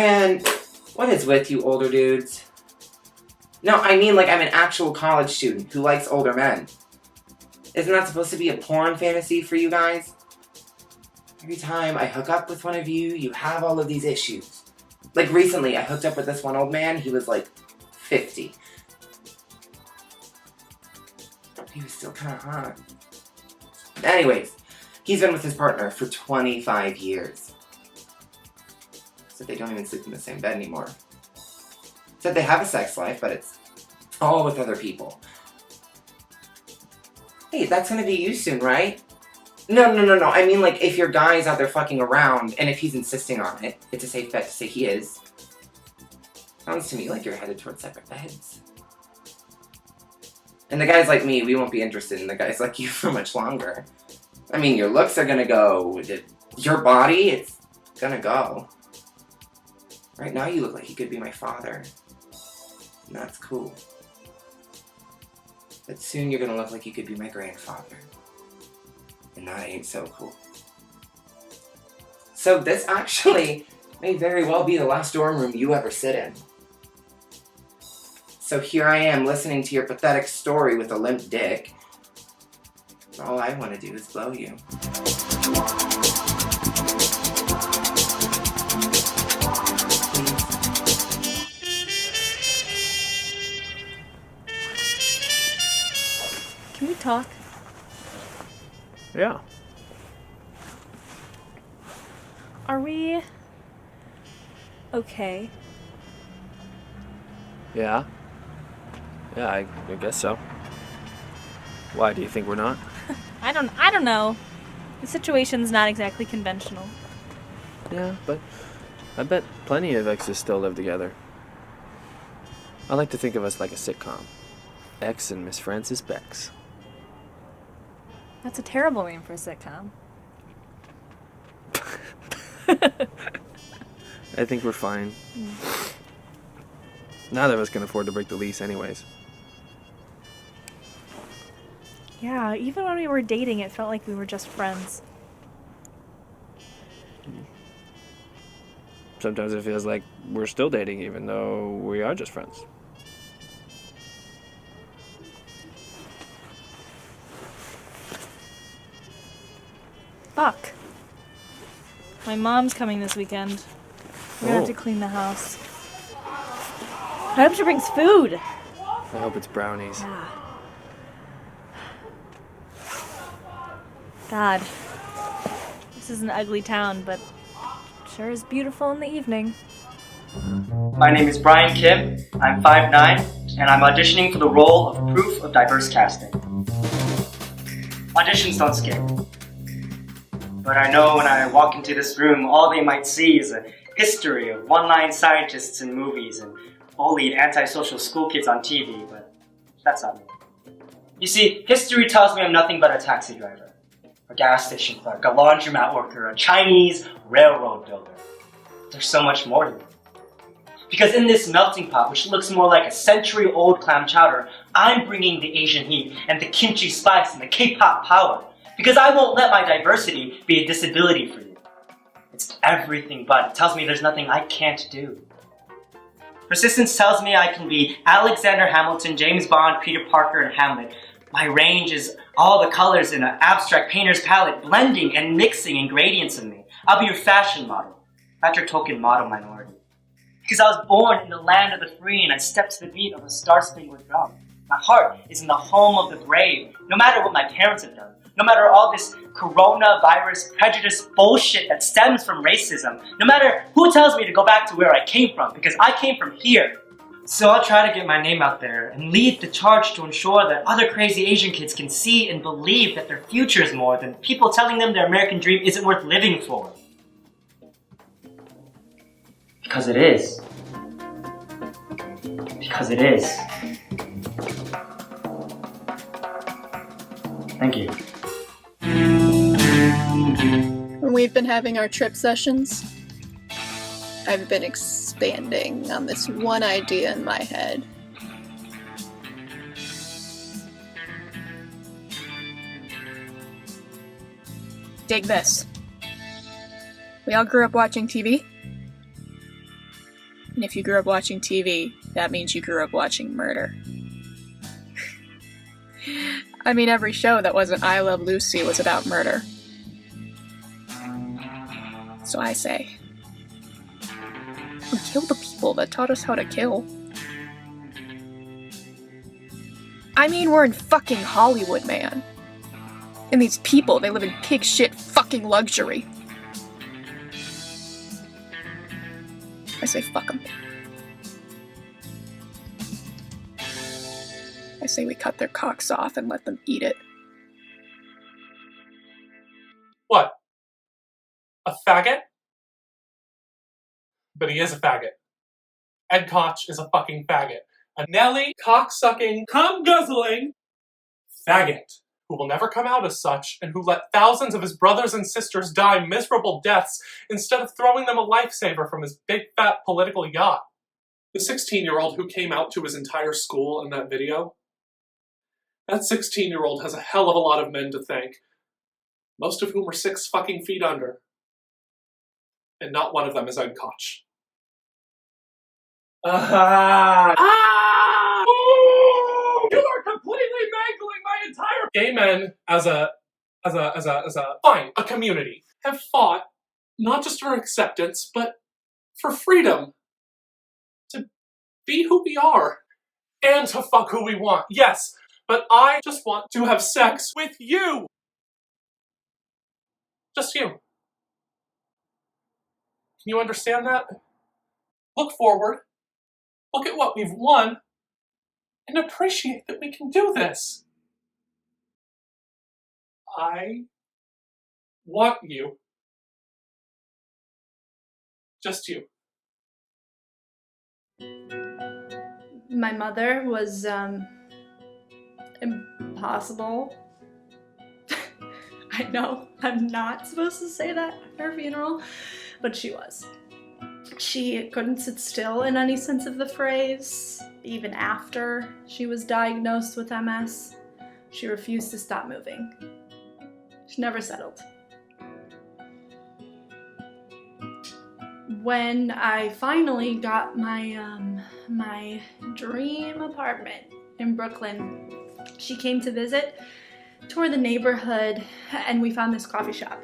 Man, what is with you older dudes? No, I mean like I'm an actual college student who likes older men. Isn't that supposed to be a porn fantasy for you guys? Every time I hook up with one of you, you have all of these issues. Like recently, I hooked up with this one old man, he was like 50. He was still kind of hot. Anyways, he's been with his partner for 25 years. Said they don't even sleep in the same bed anymore. Said they have a sex life, but it's all with other people. Hey, that's gonna be you soon, right? No. I mean, like, if your guy's out there fucking around, and if he's insisting on it, it's a safe bet to say he is. Sounds to me like you're headed towards separate beds. And the guys like me, we won't be interested in the guys like you for much longer. I mean, your looks are gonna go. Your body, it's gonna go. Right now, you look like you could be my father. And that's cool. But soon, you're gonna look like you could be my grandfather. And that ain't so cool. So this actually may very well be the last dorm room you ever sit in. So here I am listening to your pathetic story with a limp dick. All I want to do is blow you. Can we talk? Yeah. Are we okay? Yeah. Yeah, I guess so. Why, do you think we're not? I don't know. The situation's not exactly conventional. Yeah, but I bet plenty of exes still live together. I like to think of us like a sitcom. X and Miss Frances Bex. That's a terrible name for a sitcom. I think we're fine. Neither of us can afford to break the lease anyways. Yeah, even when we were dating, it felt like we were just friends. Sometimes it feels like we're still dating even though we are just friends. Fuck. My mom's coming this weekend. We're gonna have to clean the house. I hope she brings food. I hope it's brownies. Yeah. God. This is an ugly town, but sure is beautiful in the evening. My name is Brian Kim, I'm 5'9", and I'm auditioning for the role of Proof of Diverse Casting. Auditions don't scare me. But I know when I walk into this room, all they might see is a history of one-line scientists in movies and bullied antisocial school kids on TV, but that's not me. You see, history tells me I'm nothing but a taxi driver, a gas station clerk, a laundromat worker, a Chinese railroad builder. There's so much more to me. Because in this melting pot, which looks more like a century-old clam chowder, I'm bringing the Asian heat and the kimchi spice and the K-pop power. Because I won't let my diversity be a disability for you. It's everything but. It tells me there's nothing I can't do. Persistence tells me I can be Alexander Hamilton, James Bond, Peter Parker, and Hamlet. My range is all the colors in an abstract painter's palette, blending and mixing ingredients in me. I'll be your fashion model, not your token model minority. Because I was born in the land of the free and I stepped to the beat of a star-spangled drum. My heart is in the home of the brave, no matter what my parents have done. No matter all this coronavirus prejudice bullshit that stems from racism. No matter who tells me to go back to where I came from, because I came from here. So I'll try to get my name out there and lead the charge to ensure that other crazy Asian kids can see and believe that their future is more than people telling them their American dream isn't worth living for. Because it is. Because it is. Thank you. When we've been having our trip sessions, I've been expanding on this one idea in my head. Dig this. We all grew up watching TV. And if you grew up watching TV, that means you grew up watching murder. I mean, every show that wasn't I Love Lucy was about murder. So I say, we killed the people that taught us how to kill. I mean, we're in fucking Hollywood, man. And these people, they live in pig shit fucking luxury. I say fuck them. I say we cut their cocks off and let them eat it. What? A faggot? But he is a faggot. Ed Koch is a fucking faggot. A Nelly, cock-sucking, cum-guzzling faggot who will never come out as such and who let thousands of his brothers and sisters die miserable deaths instead of throwing them a lifesaver from his big fat political yacht. The 16-year-old who came out to his entire school in that video, that 16-year-old has a hell of a lot of men to thank, most of whom are 6 fucking feet under. And not one of them is Ed Koch. You are completely mangling my entire gay men as a community have fought not just for acceptance, but for freedom. To be who we are. And to fuck who we want. Yes, but I just want to have sex with you. Just you. Can you understand that? Look forward. Look at what we've won. And appreciate that we can do this. I want you. Just you. My mother was, impossible. I know, I'm not supposed to say that at her funeral, but she was. She couldn't sit still in any sense of the phrase, even after she was diagnosed with MS. She refused to stop moving. She never settled. When I finally got my dream apartment in Brooklyn, she came to visit, toured the neighborhood, and we found this coffee shop.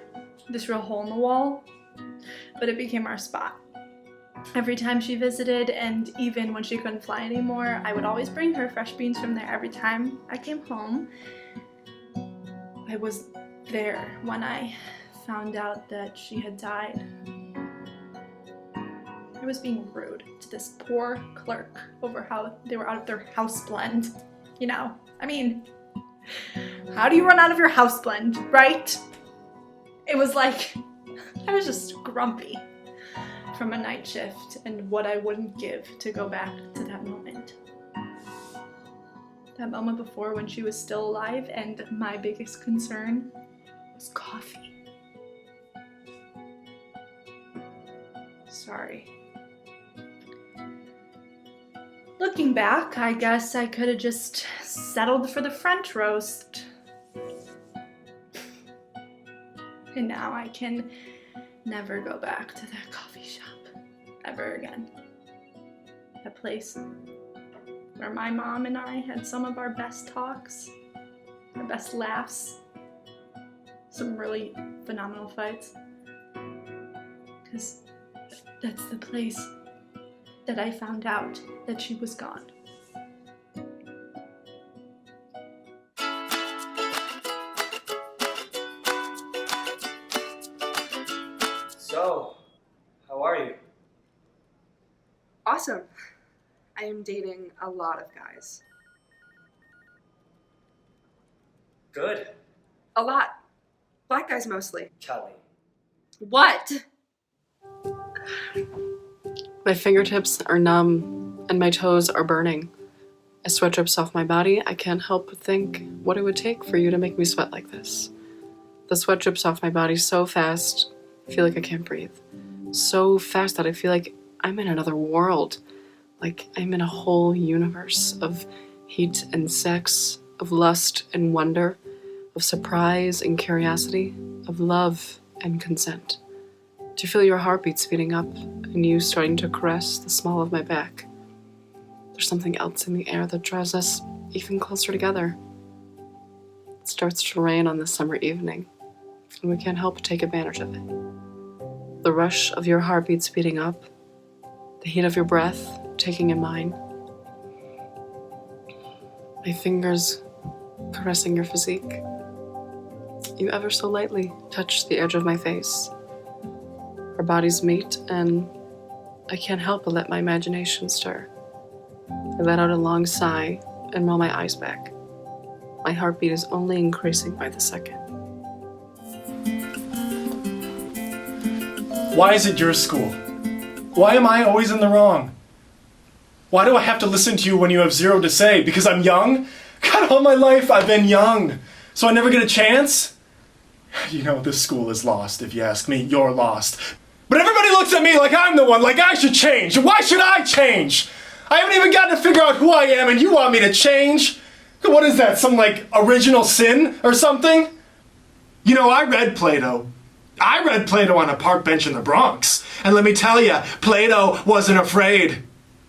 This real hole in the wall, but it became our spot. Every time she visited, and even when she couldn't fly anymore, I would always bring her fresh beans from there every time I came home. I was there when I found out that she had died. I was being rude to this poor clerk over how they were out of their house blend. You know, I mean, how do you run out of your house blend, right? It was like, I was just grumpy from a night shift and what I wouldn't give to go back to that moment. That moment before when she was still alive and my biggest concern was coffee. Sorry. Looking back, I guess I could have just settled for the French roast. And now I can never go back to that coffee shop ever again. That place where my mom and I had some of our best talks, our best laughs, some really phenomenal fights. Because that's the place that I found out that she was gone. So, how are you? Awesome. I am dating a lot of guys. Good. A lot. Black guys mostly. Kelly. What? My fingertips are numb and my toes are burning. As sweat drips off my body, I can't help but think what it would take for you to make me sweat like this. The sweat drips off my body so fast, I feel like I can't breathe. So fast that I feel like I'm in another world. Like I'm in a whole universe of heat and sex, of lust and wonder, of surprise and curiosity, of love and consent. To feel your heartbeat speeding up and and you starting to caress the small of my back. There's something else in the air that draws us even closer together. It starts to rain on this summer evening, and we can't help but take advantage of it. The rush of your heartbeat speeding up, the heat of your breath taking in mine, my fingers caressing your physique. You ever so lightly touch the edge of my face. Our bodies meet, and I can't help but let my imagination stir. I let out a long sigh and roll my eyes back. My heartbeat is only increasing by the second. Why is it your school? Why am I always in the wrong? Why do I have to listen to you when you have zero to say? Because I'm young? God, all my life I've been young. So I never get a chance? You know, this school is lost, if you ask me. You're lost. But everybody looks at me like I'm the one, like I should change. Why should I change? I haven't even gotten to figure out who I am, and you want me to change? What is that, some like original sin or something? You know, I read Plato. I read Plato on a park bench in the Bronx. And let me tell you, Plato wasn't afraid.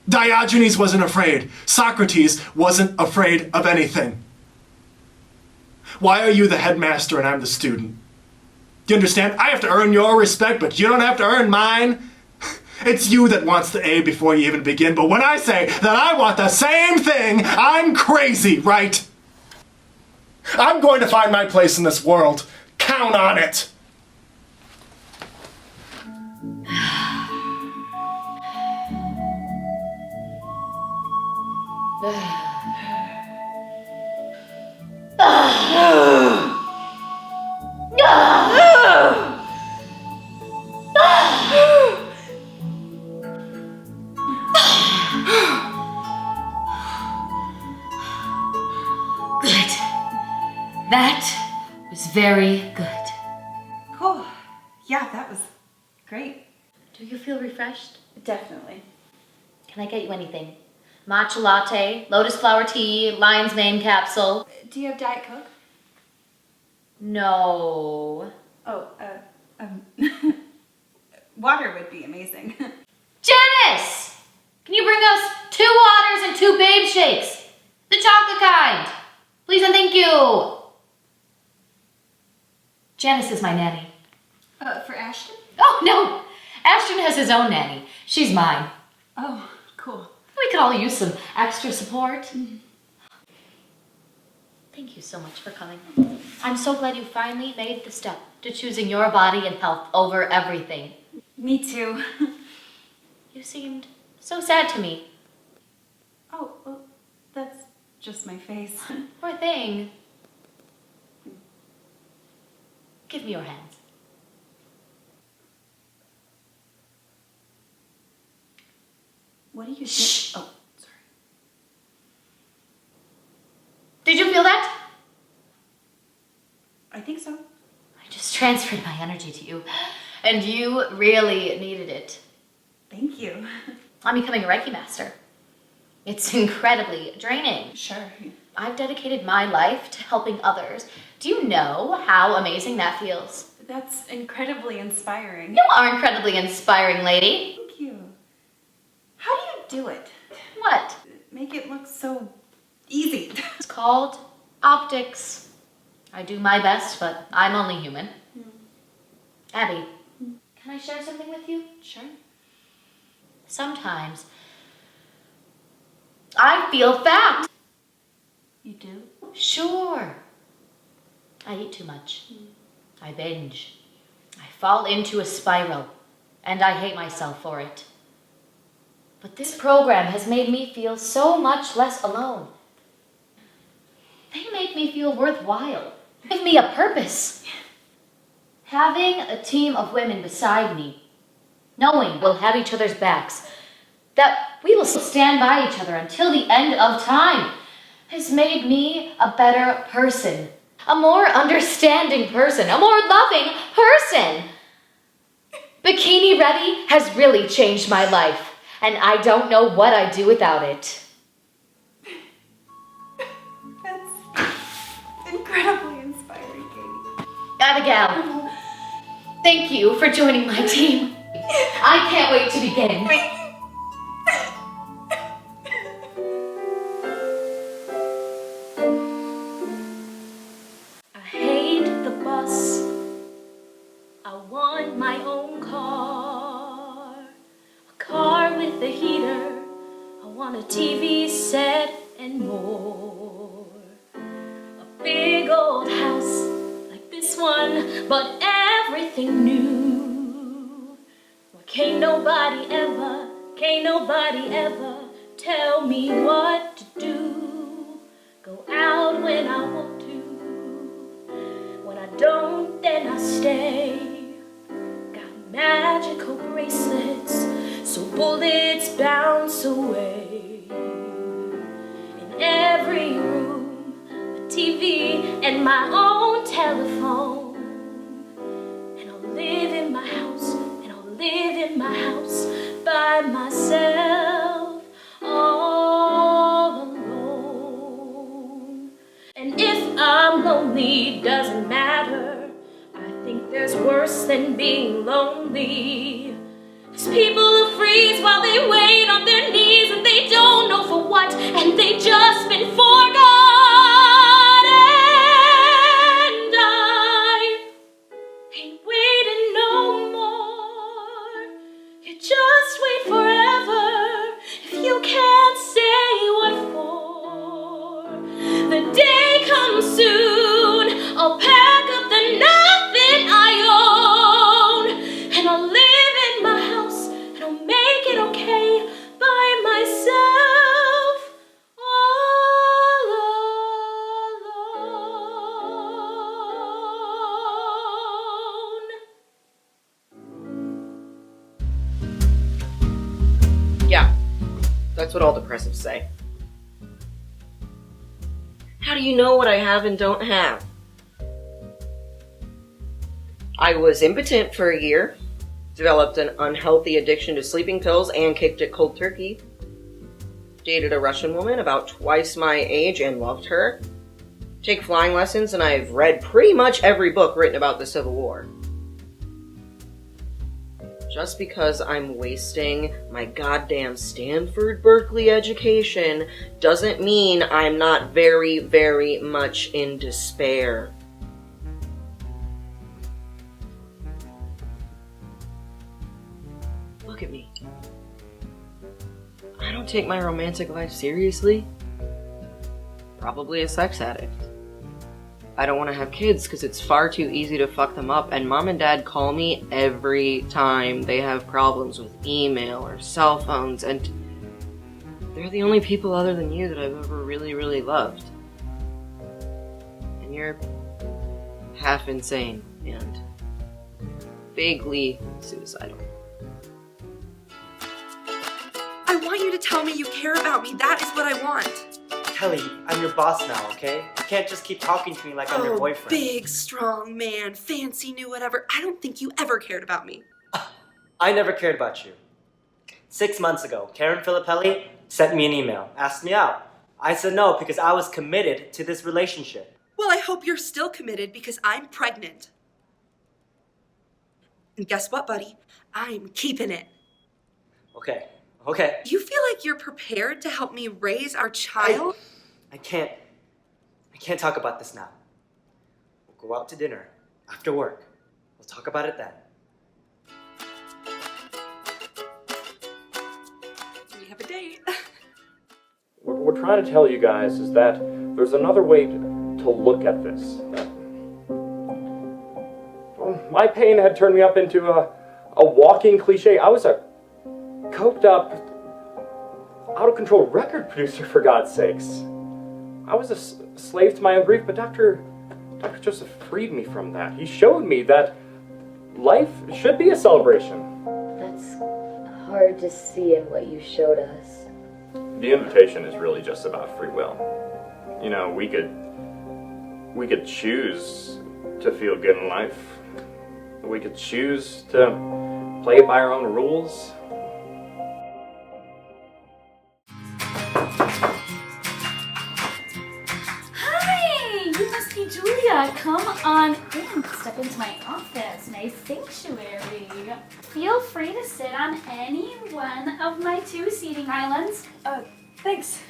Diogenes wasn't afraid. Socrates wasn't afraid of anything. Why are you the headmaster and I'm the student? Do you understand? I have to earn your respect, but you don't have to earn mine. It's you that wants the A before you even begin, but when I say that I want the same thing, I'm crazy, right? I'm going to find my place in this world. Count on it. That was very good. Cool. Yeah, that was great. Do you feel refreshed? Definitely. Can I get you anything? Matcha latte, lotus flower tea, lion's mane capsule. Do you have Diet Coke? No. Oh, water would be amazing. Janice! Can you bring us 2 waters and 2 babe shakes? The chocolate kind. Please and thank you. Janice is my nanny. For Ashton? Oh, no. Ashton has his own nanny. She's mine. Oh, cool. We could all use some extra support. Mm-hmm. Thank you so much for coming. I'm so glad you finally made the step to choosing your body and health over everything. Me too. You seemed so sad to me. Oh, well, that's just my face. Poor thing. Give me your hands. What are you doing? Shh. Oh, sorry. Did you feel that? I think so. I just transferred my energy to you, and you really needed it. Thank you. I'm becoming a Reiki master. It's incredibly draining. Sure. I've dedicated my life to helping others. Do you know how amazing that feels? That's incredibly inspiring. You are incredibly inspiring, lady. Thank you. How do you do it? What? Make it look so easy. It's called optics. I do my best, but I'm only human. Abby, can I share something with you? Sure. Sometimes I feel fat. You do? Sure. I eat too much. I binge. I fall into a spiral, and I hate myself for it. But this program has made me feel so much less alone. They make me feel worthwhile. Give me a purpose. Having a team of women beside me, knowing we'll have each other's backs, that we will stand by each other until the end of time, has made me a better person, a more understanding person, a more loving person. Bikini Ready has really changed my life, and I don't know what I'd do without it. That's incredibly inspiring, Katie. Abigail, thank you for joining my team. I can't wait to begin. I hate the bus. I want my own car. A car with a heater. I want a TV set and more. A big old house like this one, but everything new. Where can't nobody ever tell me what to do. Go out when I want to. When I don't, then I stay. Got magical bracelets so bullets bounce away. In every room, a TV and my own telephone. And I'll live in my house, by myself, all alone. And if I'm lonely, doesn't matter. I think there's worse than being lonely. There's people who freeze while they wait on their knees, and they don't know for what, and they just been forgotten. And I ain't waiting no more. You just wait forever if you can't say what for. The day comes soon, I'll pack up the nothing I own, and I'll live in my house, and I'll make it okay by myself, all alone. Yeah, that's what all depressives say. How do you know what I have and don't have? I was impotent for a year, developed an unhealthy addiction to sleeping pills, and kicked it cold turkey. Dated a Russian woman about twice my age and loved her. Take flying lessons, and I've read pretty much every book written about the Civil War. Just because I'm wasting my goddamn Stanford Berkeley education doesn't mean I'm not very, very much in despair. Look at me. I don't take my romantic life seriously. Probably a sex addict. I don't want to have kids because it's far too easy to fuck them up, and mom and dad call me every time they have problems with email or cell phones, and they're the only people other than you that I've ever really, really loved. And you're half insane and vaguely suicidal. I want you to tell me you care about me. That is what I want. Kelly, I'm your boss now, okay? You can't just keep talking to me like I'm your boyfriend. Big, strong man, fancy, new, whatever. I don't think you ever cared about me. I never cared about you. 6 months ago, Karen Filippelli sent me an email, asked me out. I said no because I was committed to this relationship. Well, I hope you're still committed because I'm pregnant. And guess what, buddy? I'm keeping it. Okay. You feel like you're prepared to help me raise our child? I can't talk about this now. We'll go out to dinner after work. We'll talk about it then. We have a date. What we're trying to tell you guys is that there's another way to look at this. Well, my pain had turned me up into a walking cliche. I was a coked up, out of control record producer, for God's sakes. I was a slave to my own grief, but Dr. Joseph freed me from that. He showed me that life should be a celebration. That's hard to see in what you showed us. The invitation is really just about free will. You know, we could choose to feel good in life. We could choose to play by our own rules. Julia, come on in. Step into my office, my sanctuary. Feel free to sit on any one of my 2 seating islands. Thanks.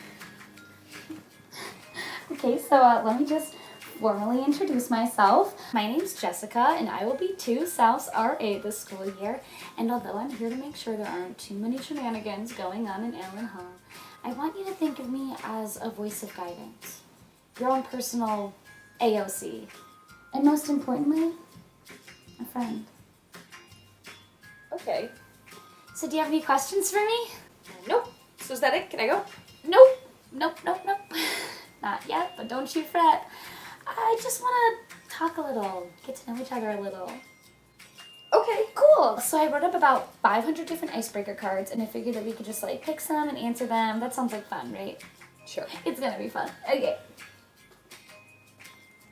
Okay, so let me just formally introduce myself. My name's Jessica, and I will be 2 South's RA this school year. And although I'm here to make sure there aren't too many shenanigans going on in Allen Hall, I want you to think of me as a voice of guidance, your own personal AOC, and most importantly, a friend. Okay. So do you have any questions for me? Nope. So is that it? Can I go? Nope. Nope. Not yet, but don't you fret. I just want to talk a little, get to know each other a little. Okay. Cool. So I wrote up about 500 different icebreaker cards, and I figured that we could just like pick some and answer them. That sounds like fun, right? Sure. It's gonna be fun. Okay.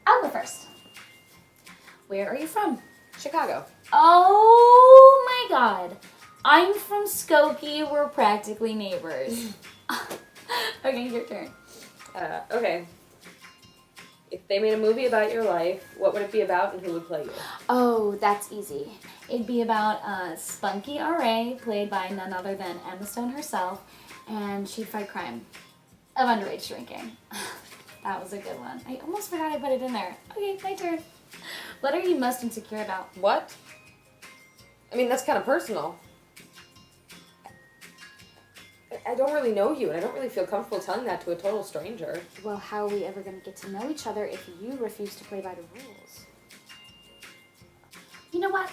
I'll go first. Where are you from? Chicago. Oh my god. I'm from Skokie. We're practically neighbors. Okay, your turn. Okay. If they made a movie about your life, what would it be about and who would play you? Oh, that's easy. It'd be about a spunky RA played by none other than Emma Stone herself, and she'd fight crime of underage drinking. That was a good one. I almost forgot I put it in there. Okay, my turn. What are you most insecure about? What? I mean, that's kind of personal. I don't really know you, and I don't really feel comfortable telling that to a total stranger. Well, how are we ever going to get to know each other if you refuse to play by the rules? You know what?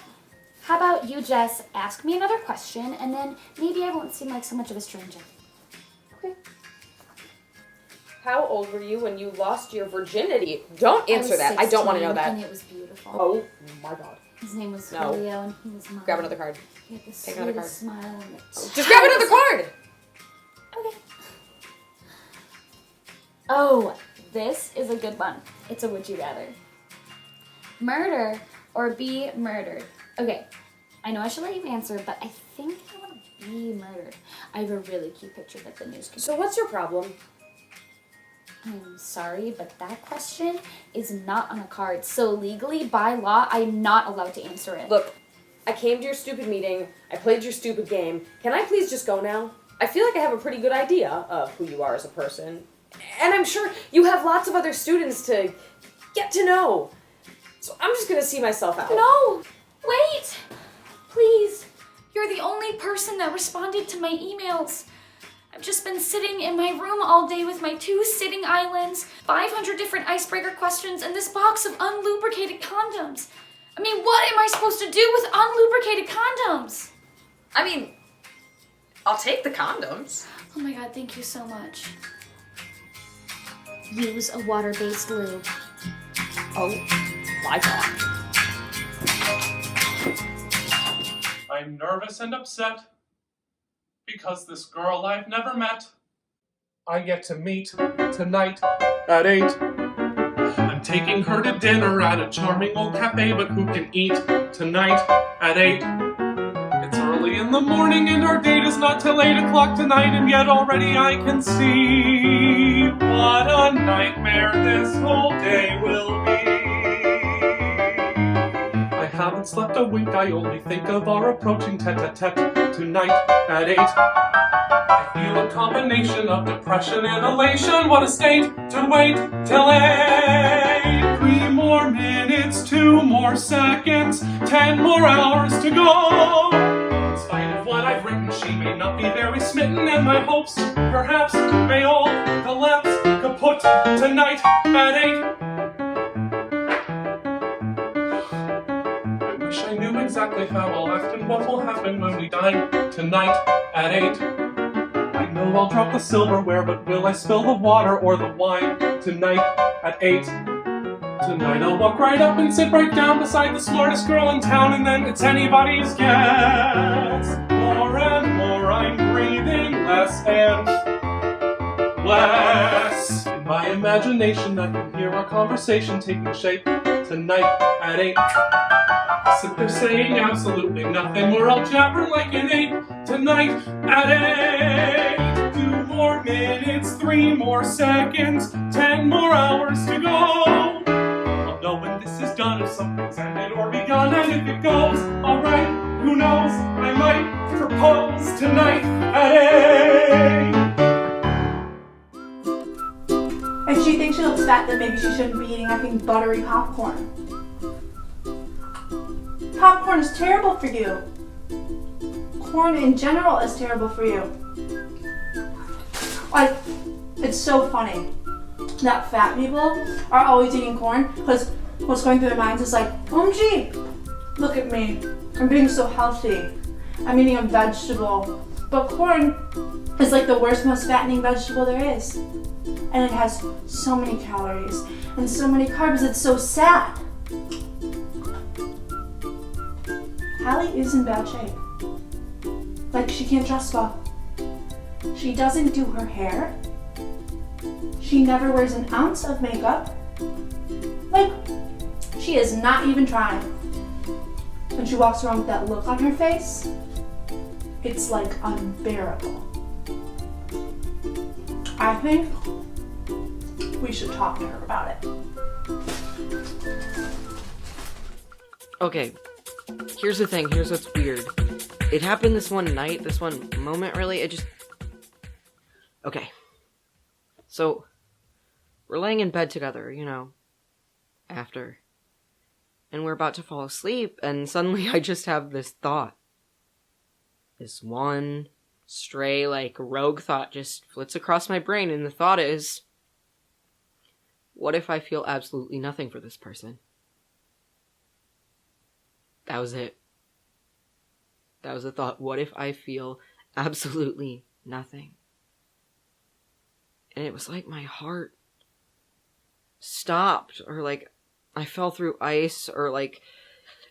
How about you just ask me another question, and then maybe I won't seem like so much of a stranger. Okay. How old were you when you lost your virginity? Don't answer that. I don't want to know that. And it was beautiful. Oh my god. His name was No. Julio, and he was mine. Grab another card. He had the Take another card. sweetest smile. And Just grab another card! Okay. Oh, this is a good one. It's a would you rather. Murder or be murdered? Okay, I know I should let you answer, but I think I want to be murdered. I have a really cute picture that the news can. So what's your problem? I'm sorry, but that question is not on a card. So legally, by law, I'm not allowed to answer it. Look, I came to your stupid meeting. I played your stupid game. Can I please just go now? I feel like I have a pretty good idea of who you are as a person. And I'm sure you have lots of other students to get to know. So I'm just gonna see myself out. No! Wait! Please. You're the only person that responded to my emails. I've just been sitting in my room all day with my 2 sitting islands, 500 different icebreaker questions, and this box of unlubricated condoms. I mean, what am I supposed to do with unlubricated condoms? I mean, I'll take the condoms. Oh my god, thank you so much. Use a water-based lube. Oh my god. I'm nervous and upset because this girl I've never met, I get to meet tonight at 8. I'm taking her to dinner at a charming old cafe, but who can eat tonight at 8? It's early in the morning and our date is not till 8 o'clock tonight, and yet already I can see what a nightmare this whole day will be. I haven't slept a wink, I only think of our approaching tete-a-tete tonight at 8. I feel a combination of depression and elation. What a state to wait till 8. 3 more minutes, 2 more seconds, 10 more hours to go. In spite of what I've written, she may not be very smitten, and my hopes perhaps may all collapse kaput tonight at 8. I knew exactly how I'll act and what will happen when we dine tonight at 8. I know I'll drop the silverware, but will I spill the water or the wine tonight at 8? Tonight I'll walk right up and sit right down beside the smartest girl in town, and then it's anybody's guess. More and more I'm breathing less and less. In my imagination I can hear our conversation taking shape tonight at 8. Sit there saying absolutely nothing, we're all jabbering like an 8 tonight at 8. 2 more minutes, 3 more seconds, 10 more hours to go. know when this is done, if something's ended or begun, and if it goes alright, who knows, I might propose tonight at 8. If she thinks she looks fat, then maybe she shouldn't be eating effing buttery popcorn. Popcorn is terrible for you. Corn in general is terrible for you. Like, it's so funny that fat people are always eating corn because what's going through their minds is like, OMG, look at me. I'm being so healthy. I'm eating a vegetable. But corn is like the worst, most fattening vegetable there is. And it has so many calories and so many carbs, it's so sad. Hallie is in bad shape. Like, she can't dress well. She doesn't do her hair. She never wears an ounce of makeup. Like, she is not even trying. When she walks around with that look on her face, it's like unbearable. I think we should talk to her about it. Okay, here's the thing, here's what's weird. It happened this one night, this one moment really, Okay. So, we're laying in bed together, you know, after. And we're about to fall asleep, and suddenly I just have this thought. This one stray, like, rogue thought just flits across my brain, and the thought is, what if I feel absolutely nothing for this person? That was it. That was the thought. What if I feel absolutely nothing? And it was like my heart stopped, or like I fell through ice, or like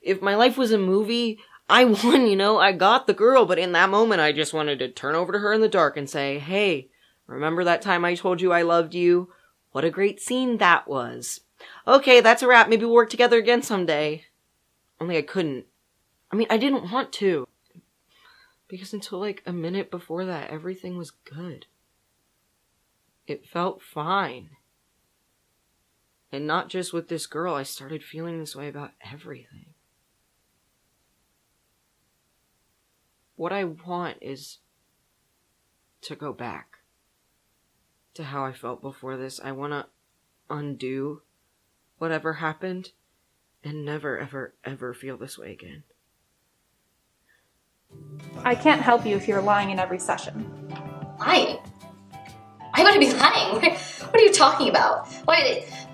if my life was a movie, I won, you know, I got the girl, but in that moment I just wanted to turn over to her in the dark and say, hey, remember that time I told you I loved you? What a great scene that was. Okay, that's a wrap. Maybe we'll work together again someday. Only I couldn't. I mean, I didn't want to. Because until like a minute before that, everything was good. It felt fine. And not just with this girl, I started feeling this way about everything. What I want is to go back to how I felt before this. I want to undo whatever happened and never, ever, ever feel this way again. I can't help you if you're lying in every session. Lying? I wouldn't be lying. What are you talking about?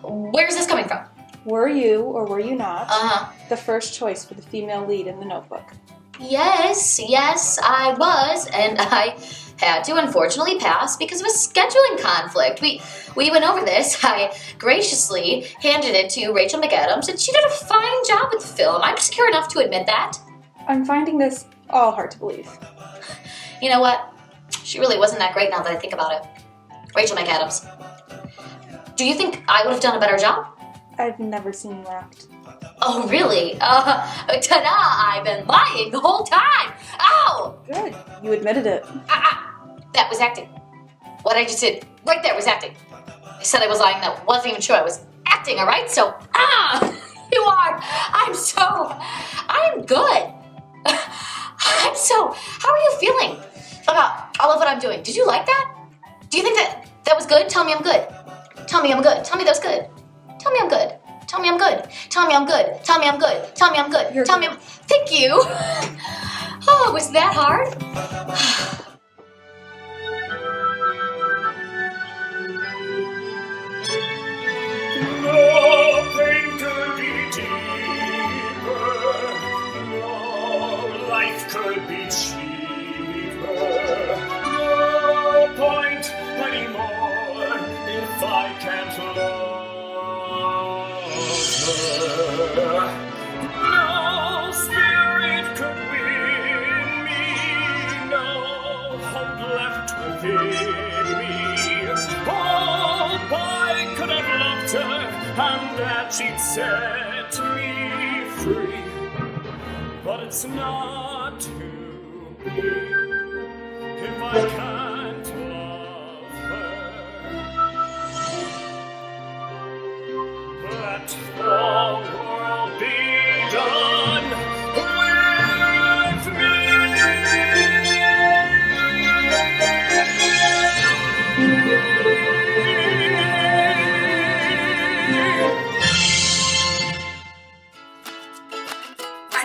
Where's this coming from? Were you, or were you not, the first choice for the female lead in The Notebook? Yes, I was, and I had to unfortunately pass because of a scheduling conflict. We went over this. I graciously handed it to Rachel McAdams, and she did a fine job with the film. I'm secure enough to admit that. I'm finding this all hard to believe. You know what? She really wasn't that great now that I think about it. Rachel McAdams. Do you think I would have done a better job? I've never seen you act. Oh, really? Ta-da! I've been lying the whole time! Ow! Good. You admitted it. That was acting. What I just did right there was acting. I said I was lying. That wasn't even true. I was acting, alright? So, you are. I'm good. How are you feeling about all of what I'm doing? Did you like that? Do you think that was good? Tell me I'm good. Tell me I'm good. Tell me that's good. Tell me I'm good. Tell me I'm good. Tell me I'm good. Tell me I'm good. Tell me I'm good. Tell me I'm... Thank you. Oh, was that hard? No pain could be deeper. No life could be cheaper. No point anymore if I can't love her. No spirit could win me. No hope left within me. Hope I could have loved her and that she'd set me free. But it's not to be if I can't love her. Let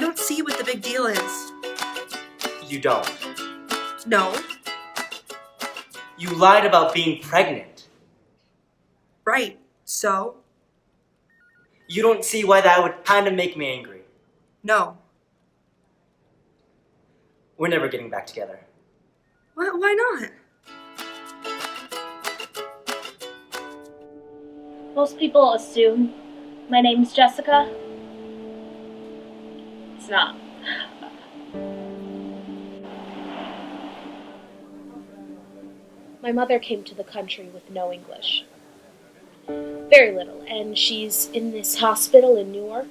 don't see what the big deal is. You don't. No. You lied about being pregnant. Right. So? You don't see why that would kind of make me angry. No. We're never getting back together. Why not? Most people assume my name's Jessica. It's not. My mother came to the country with no English. Very little, and she's in this hospital in Newark.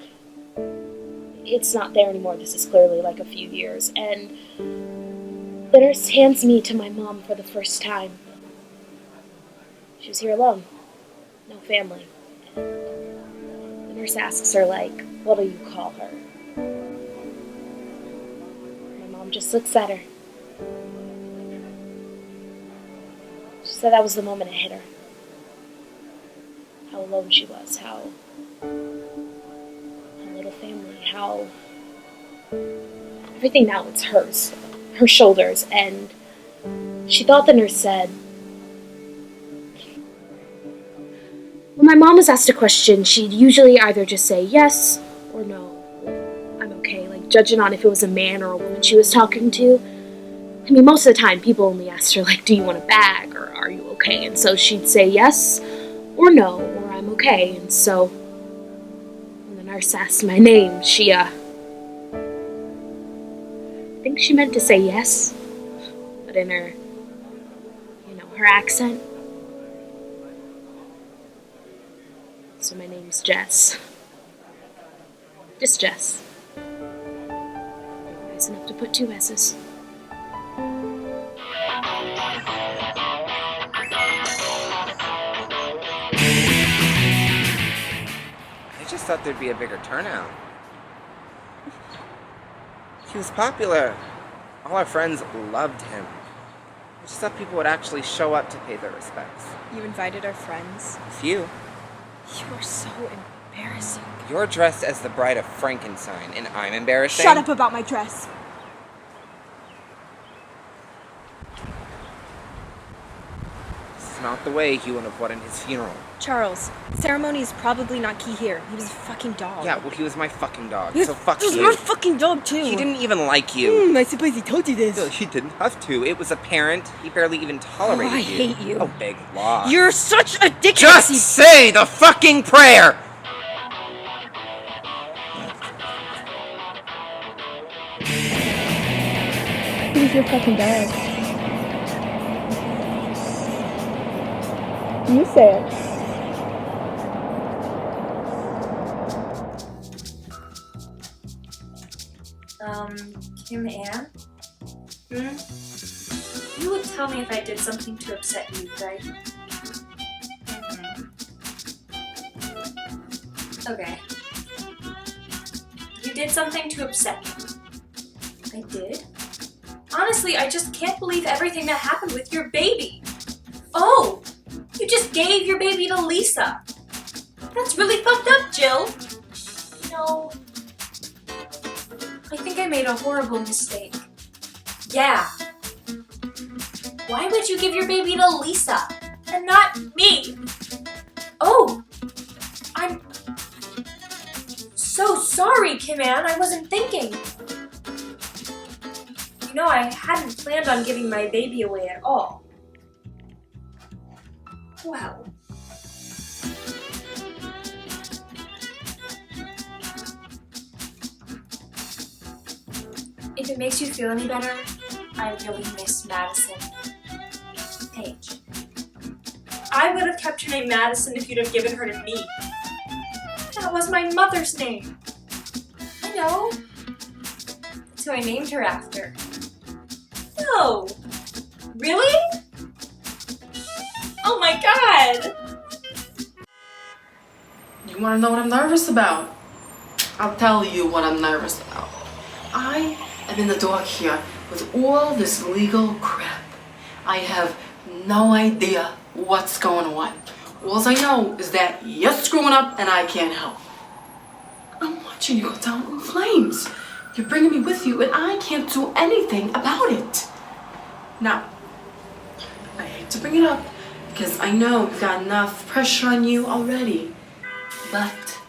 It's not there anymore, this is clearly like a few years, and the nurse hands me to my mom for the first time. She was here alone, no family. The nurse asks her, like, what do you call her? My mom just looks at her. She said that was the moment it hit her. How alone she was, how little family, how everything now it's hers, her shoulders, and she thought the nurse said, when my mom was asked a question, she'd usually either just say yes or no, I'm okay, like judging on if it was a man or a woman she was talking to. I mean, most of the time people only asked her, like, do you want a bag or are you okay? And so she'd say yes or no, or I'm okay. And so when the nurse asked my name, she, I think she meant to say yes, but in her, her accent. So my name's Jess. Just Jess. Nice enough to put 2 S's. I just thought there'd be a bigger turnout. He was popular. All our friends loved him. I just thought people would actually show up to pay their respects. You invited our friends? A few. You are so embarrassing. You're dressed as the bride of Frankenstein, and I'm embarrassing? Shut up about my dress. This is not the way he would have won in his funeral. Charles, ceremony is probably not key here. He was a fucking dog. Yeah, well, he was my fucking dog, He so fuck was you. your fucking dog, too. He didn't even like you. I suppose he told you this. No, he didn't have to. It was apparent. He barely even tolerated I you. hate you. Oh, big loss. You're such a dick. Just say the fucking prayer! Who's your fucking dog? You say it. Kim Ann? You would tell me if I did something to upset you, right? Okay. You did something to upset me. I did? Honestly, I just can't believe everything that happened with your baby. Oh! You just gave your baby to Lisa. That's really fucked up, Jill. No. I think I made a horrible mistake. Yeah. Why would you give your baby to Lisa and not me? Oh, I'm so sorry, Kim Ann. I wasn't thinking. You know, I hadn't planned on giving my baby away at all. Well. If it makes you feel any better, I really miss Madison. Paige. I would have kept her name Madison if you'd have given her to me. That was my mother's name. I know. That's who I named her after. No. Really? Oh my god! You want to know what I'm nervous about? I'll tell you what I'm nervous about. I am in the dark here with all this legal crap. I have no idea what's going on. All I know is that you're screwing up and I can't help. I'm watching you go down in flames. You're bringing me with you, and I can't do anything about it. Now, I hate to bring it up, because I know we've got enough pressure on you already. But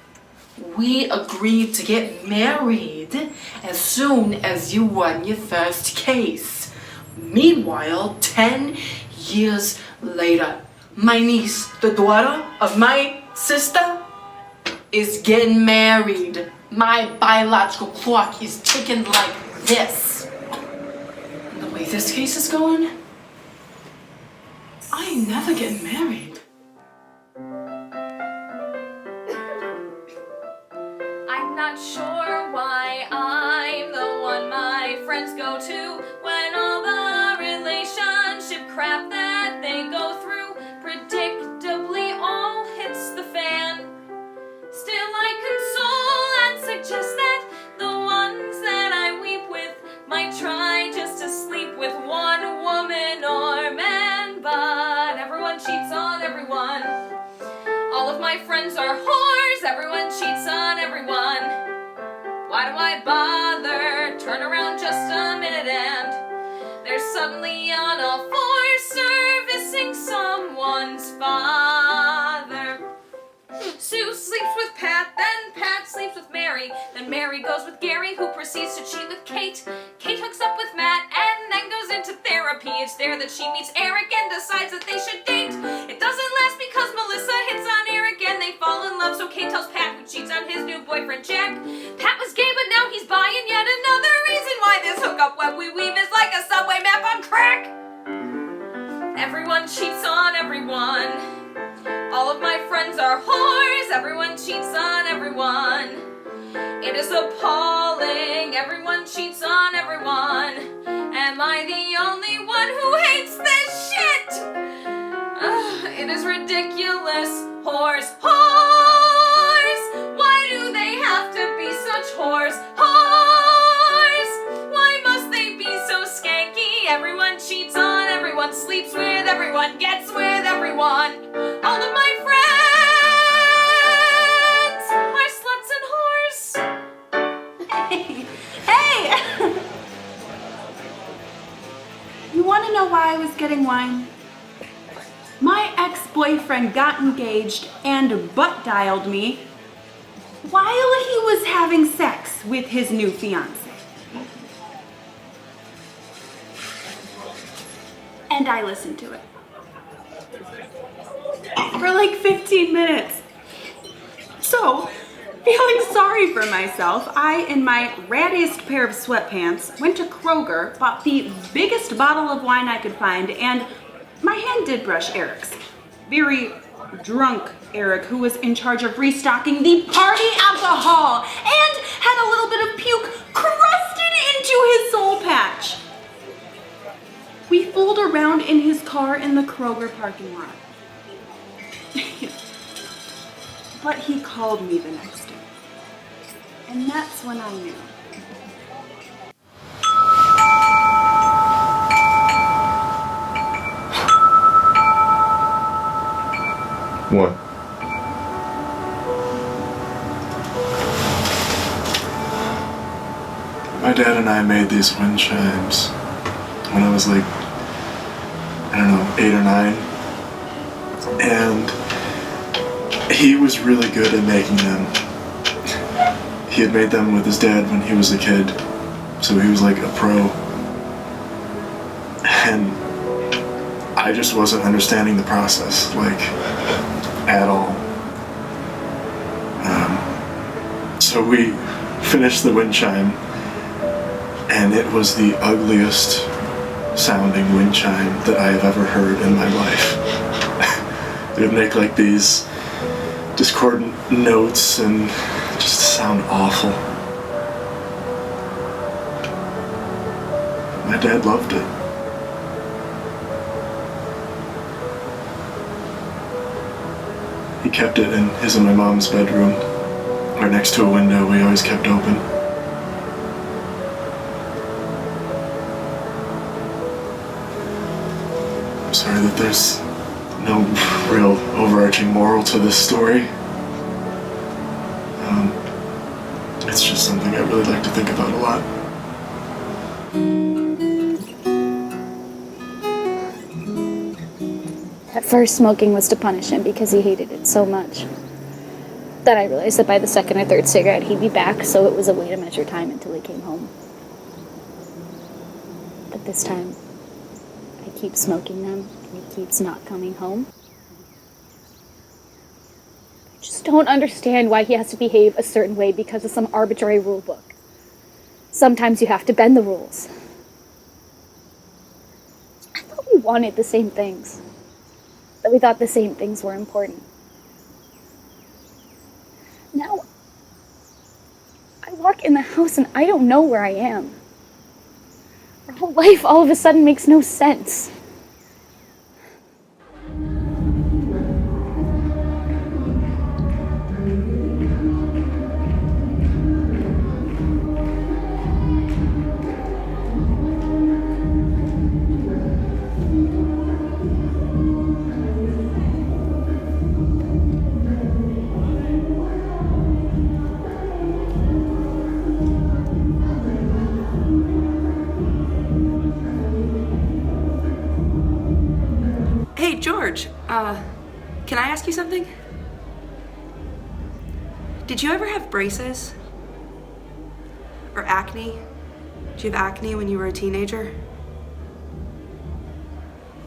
we agreed to get married as soon as you won your first case. Meanwhile, 10 years later, my niece, the daughter of my sister, is getting married. My biological clock is ticking like this. And the way this case is going, I ain't never getting married. I'm not sure why I'm the one my friends go to when all the relationship crap that they go through predictably all hits the fan. Still I console and suggest that the ones that I weep with might try just to sleep with one woman or man, but everyone cheats on everyone. All of my friends are whores, everyone cheats on everyone. Why do I bother? Turn around just a minute and they're suddenly on all fours servicing someone's father. Sue sleeps with Pat, then Pat sleeps with Mary, then Mary goes with Gary, who proceeds to cheat with Kate. Kate hooks up with Matt and then goes into therapy. It's there that she meets Eric and decides that they should date. It doesn't last because Melissa hits on Eric and they fall in love, so Kate tells Pat, who cheats on his new boyfriend Jack. Pat was gay, but now he's bi, and yet another reason why this hookup web we weave is like a subway map on crack. Everyone cheats on everyone. All of my friends are whores, everyone cheats on everyone. It is appalling, everyone cheats on everyone. Am I the only one who hates this shit? It is ridiculous. Whores, whores! Why do they have to be such whores? Whores! Why must they be so skanky? Everyone cheats on everyone, sleeps with everyone, gets with everyone. All of my friends are sluts and whores. Hey! You want to know why I was getting wine? My ex-boyfriend got engaged and butt dialed me while he was having sex with his new fiance. And I listened to it for like 15 minutes. So, feeling sorry for myself, I, in my rattiest pair of sweatpants, went to Kroger, bought the biggest bottle of wine I could find, and my hand did brush Eric's. Very drunk Eric, who was in charge of restocking the party alcohol and had a little bit of puke crusted into his soul patch. We fooled around in his car in the Kroger parking lot. But he called me the next day. And that's when I knew. What? My dad and I made these wind chimes when I was like, I don't know, 8 or 9. And he was really good at making them. He had made them with his dad when he was a kid, so he was like a pro. And I just wasn't understanding the process, like, at all. So we finished the wind chime, and it was the ugliest sounding wind chime that I have ever heard in my life. It would make like these discordant notes and just sound awful. My dad loved it. He kept it in his and my mom's bedroom, right next to a window we always kept open. I'm sorry that there's no real overarching moral to this story. It's just something I really like to think about a lot. At first, smoking was to punish him because he hated it so much. Then I realized that by the second or third cigarette, he'd be back, so it was a way to measure time until he came home. But this time, I keep smoking them, and he keeps not coming home. I just don't understand why he has to behave a certain way because of some arbitrary rule book. Sometimes you have to bend the rules. I thought we wanted the same things. That we thought the same things were important. Now, I walk in the house and I don't know where I am. Our whole life all of a sudden makes no sense. Hey, George, can I ask you something? Did you ever have braces? Or acne? Did you have acne when you were a teenager?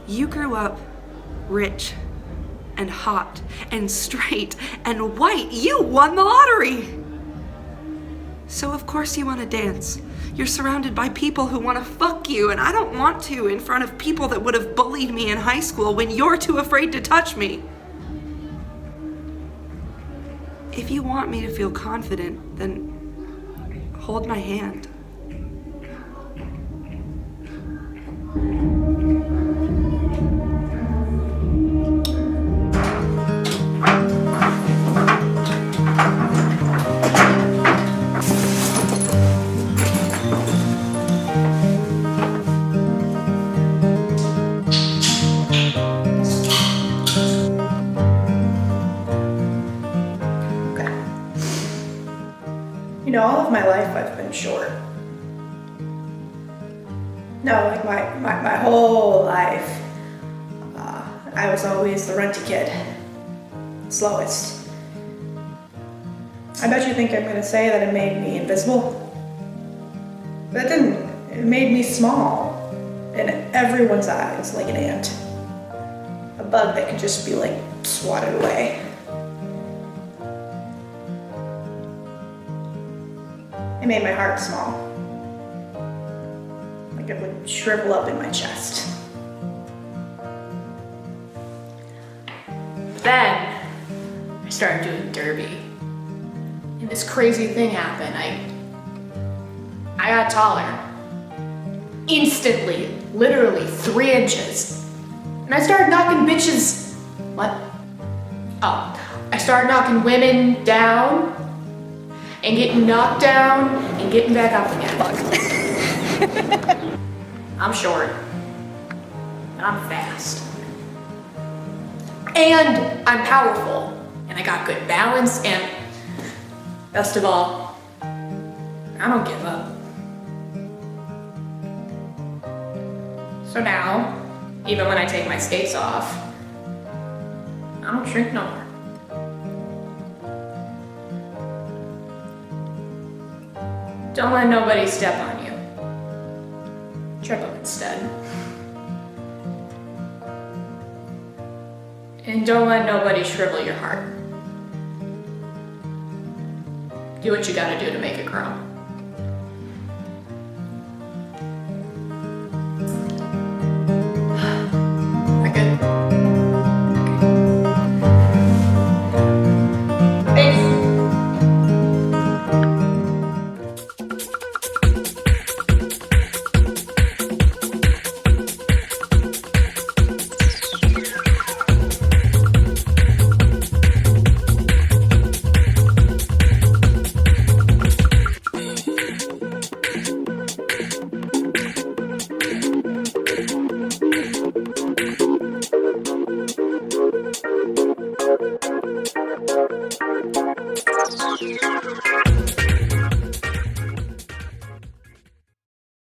You grew up rich and hot and straight and white. You won the lottery! So of course you want to dance. You're surrounded by people who want to fuck you, and I don't want to in front of people that would have bullied me in high school when you're too afraid to touch me. If you want me to feel confident, then hold my hand. All of my life I've been short. No, like my whole life. I was always the runty kid. Slowest. I bet you think I'm gonna say that it made me invisible. But it didn't. It made me small. In everyone's eyes, like an ant. A bug that could just be like swatted away. It made my heart small. Like it would shrivel up in my chest. Then, I started doing derby. And this crazy thing happened. I got taller. Instantly. Literally 3 inches. And I started knocking bitches... What? Oh. I started knocking women down. And getting knocked down, and getting back up again. I'm short. And I'm fast. And I'm powerful. And I got good balance, and best of all, I don't give up. So now, even when I take my skates off, I don't shrink no more. Don't let nobody step on you. Trip them instead. And don't let nobody shrivel your heart. Do what you gotta do to make it grow. That good? Thanks.